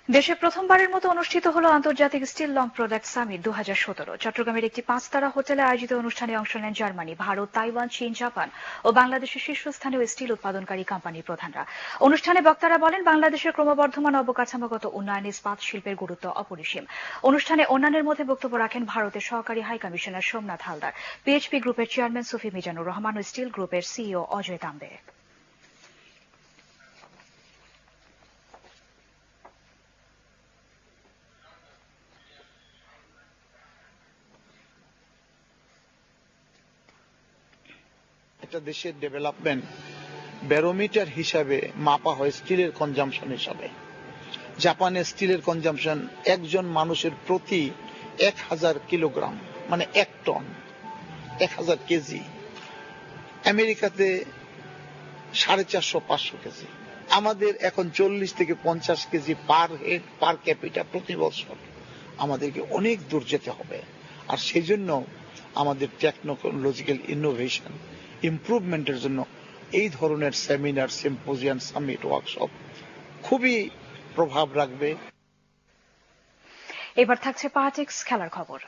দেশে প্রথমবারের মতো অনুষ্ঠিত হলো আন্তর্জাতিক স্টিল লং প্রোডাক্ট সামিট 2017। চট্টগ্রামের একটি 5-তারা হোটেলে আয়োজিত অনুষ্ঠানে অংশ নেন জার্মানি, ভারত, তাইওয়ান, চীন, জাপান ও বাংলাদেশের শীর্ষস্থানীয় স্টিল উৎপাদনকারী কোম্পানির প্রধানরা। অনুষ্ঠানে বক্তারা বলেন, বাংলাদেশের ক্রমবর্ধমান অবকাঠামোগত উন্নয়নে ইস্পাত শিল্পের গুরুত্ব অপরিসীম। অনুষ্ঠানে অন্যান্যের মধ্যে বক্তব্য রাখেন ভারতের সহকারী high commissioner Somnath Haldar, PHP গ্রুপের চেয়ারম্যান সুফি মিজানুর রহমান ও স্টিল গ্রুপের সিইও অজয় তাম্বে। একটা দেশের ডেভেলপমেন্ট ব্যারোমিটার হিসাবে মাপা হয় স্টিলের কনজাম্পশন হিসাবে। জাপানের স্টিলের কনজাম্পশন একজন মানুষের প্রতি 1000 কিলোগ্রাম, মানে 1 টন, 1000 কেজি। আমেরিকাতে 450-500 কেজি। আমাদের এখন 40 থেকে 50 KG per head per capital প্রতি বছর। আমাদেরকে অনেক দূর যেতে হবে, আর সেই জন্য আমাদের টেকনোলজিক্যাল ইনোভেশন ইমপ্রুভমেন্টের জন্য এই ধরনের সেমিনার, সিম্পোজিয়াম, সামিট, ওয়ার্কশপ খুবই প্রভাব রাখবে। এবার থাকছে পার্টিক্স খেলার খবর।